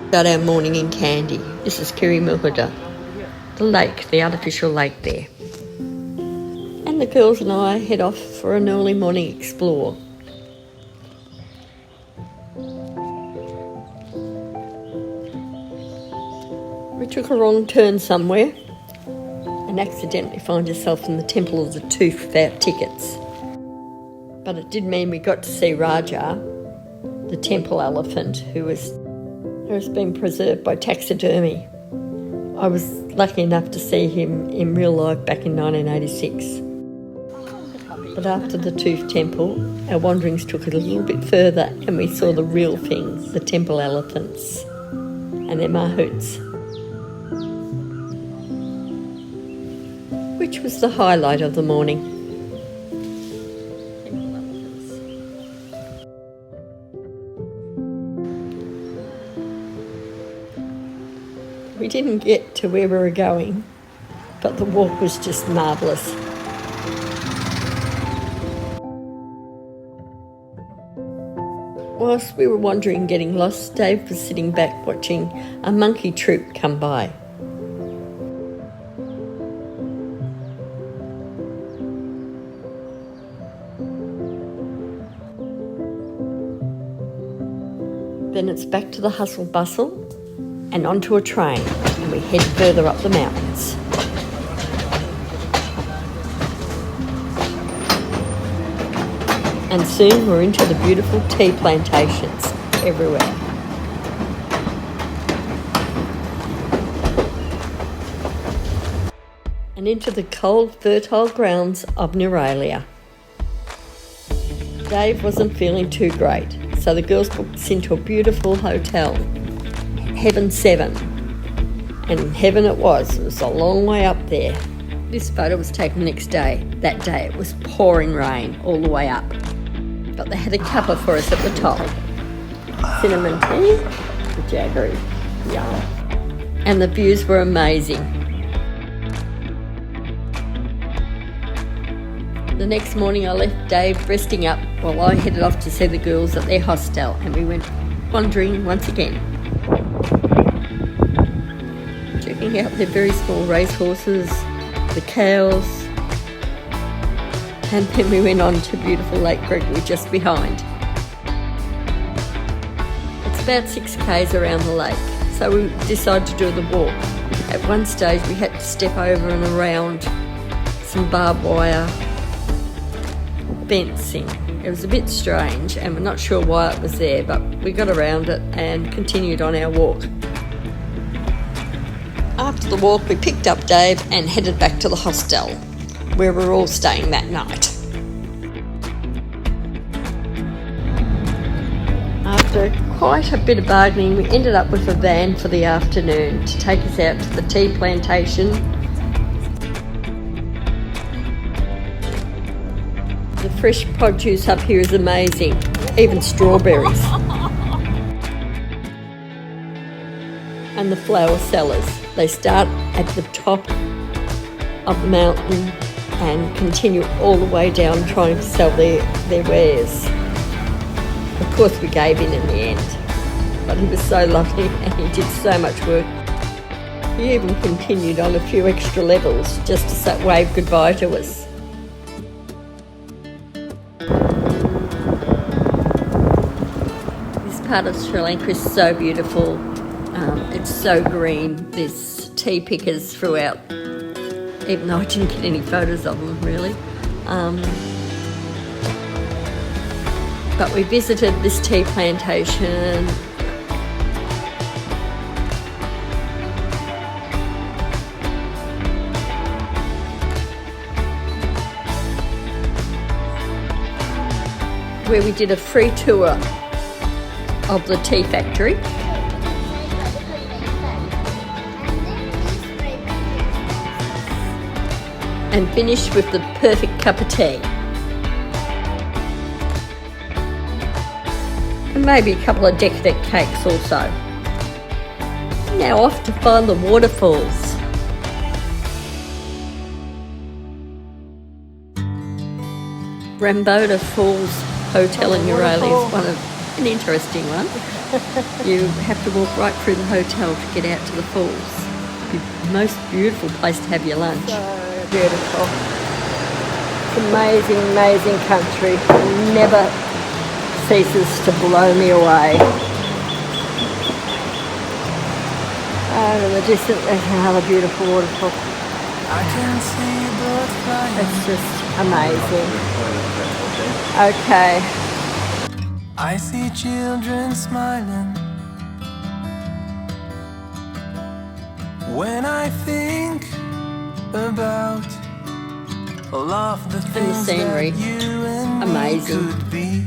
Start our morning in Kandy. This is Kirimuhuda, the lake, the artificial lake there. And the girls and I head off for an early morning explore. We took a wrong turn somewhere and accidentally found ourselves in the Temple of the Tooth without tickets. But it did mean we got to see Raja, the temple elephant, who has been preserved by taxidermy. I was lucky enough to see him in real life back in 1986. But after the Tooth Temple, our wanderings took it a little bit further and we saw the real things, the temple elephants and their mahouts, which was the highlight of the morning. We didn't get to where we were going, but the walk was just marvellous. Whilst we were wandering, getting lost, Dave was sitting back watching a monkey troop come by. Then it's back to the hustle bustle and onto a train, and we head further up the mountains. And soon we're into the beautiful tea plantations everywhere. And into the cold, fertile grounds of Nuwer Eliya. Dave wasn't feeling too great, so the girls booked us into a beautiful hotel, Heaven 7. And heaven it was a long way up there. This photo was taken the next day. That day it was pouring rain all the way up. But they had a cuppa for us at the top. Cinnamon tea, the jaggery, yum. And the views were amazing. The next morning I left Dave resting up while I headed off to see the girls at their hostel, and we went wandering once again. Checking out their very small racehorses, the cows, and then we went on to beautiful Lake Gregory just behind. It's about 6 k's around the lake, so we decided to do the walk. At one stage we had to step over and around some barbed wire fencing. It was a bit strange and we're not sure why it was there, but we got around it and continued on our walk. After the walk we picked up Dave and headed back to the hostel, where we were all staying that night. After quite a bit of bargaining, we ended up with a van for the afternoon to take us out to the tea plantation. The fresh produce up here is amazing, even strawberries. And the flower sellers, they start at the top of the mountain and continue all the way down trying to sell their wares. Of course we gave in the end, but he was so lovely and he did so much work. He even continued on a few extra levels just to wave goodbye to us. This part of Sri Lanka is so beautiful. It's so green. There's tea pickers throughout, even though I didn't get any photos of them really. But we visited this tea plantation. Where we did a free tour of the tea factory. And finished with the perfect cup of tea. And maybe a couple of decadent cakes also. Now off to find the waterfalls. Ramboda Falls Hotel in Nuwer Eliya is an interesting one. You have to walk right through the hotel to get out to the falls. The most beautiful place to have your lunch. So beautiful. It's amazing, amazing country. It never ceases to blow me away. Oh, in the distance there's another beautiful waterfall. It's just amazing. Okay. I see children smiling when I think about all of the things scenery, that you and amazing. me could be.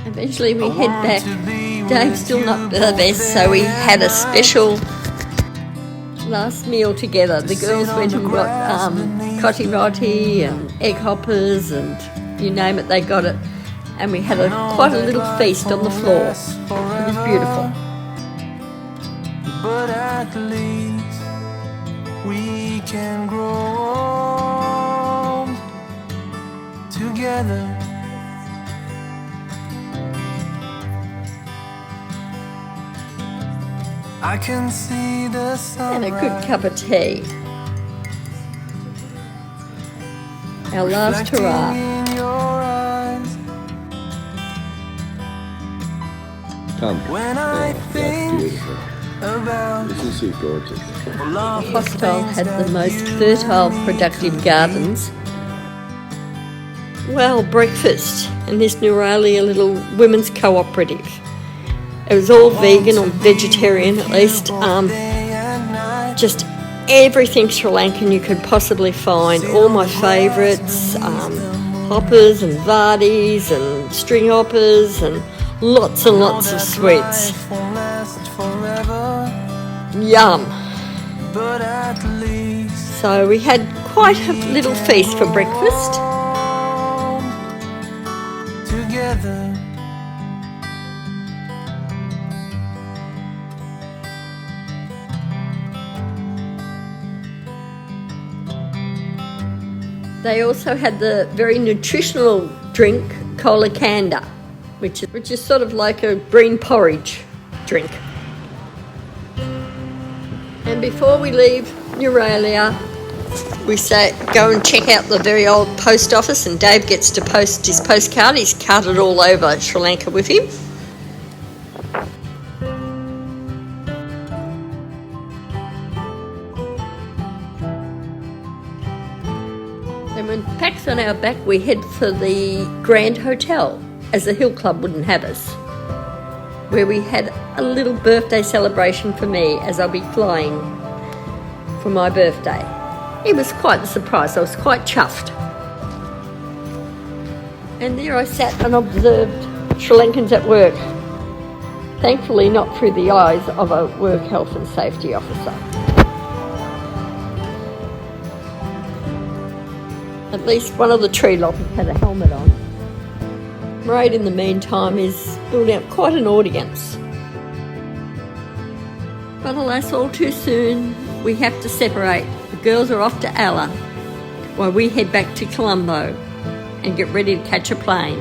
Eventually we head back. Dave's still not the best, so we had a special last meal together. The girls went and got koti roti and egg hoppers and you name it, they got it. And we had quite a little feast on the floor. It was beautiful. But at least we can grow old together. I can see the sun. And a good cup of tea. Our last hurrah. When I think about This is gorgeous. The hostel had the most fertile, productive gardens. Well, breakfast in this Nuwer Eliya little women's cooperative. It was all vegan or vegetarian at least. Just everything Sri Lankan you could possibly find. All my favourites, hoppers and vardis and string hoppers and lots of sweets. Yum. So we had quite a little feast for breakfast. Together. They also had the very nutritional drink, Kandy, which is sort of like a green porridge drink. And before we leave Nuwer Eliya, we say go and check out the very old post office, and Dave gets to post his postcard. He's carted all over Sri Lanka with him. And when packs on our back, we head for the Grand Hotel, as the Hill Club wouldn't have us, where we had a little birthday celebration for me as I'll be flying for my birthday. It was quite a surprise. I was quite chuffed. And there I sat and observed Sri Lankans at work. Thankfully not through the eyes of a work health and safety officer. At least one of the tree loppers had a helmet on. Mairead, in the meantime, is building up quite an audience. But alas, all too soon, we have to separate. The girls are off to Ella, while we head back to Colombo and get ready to catch a plane.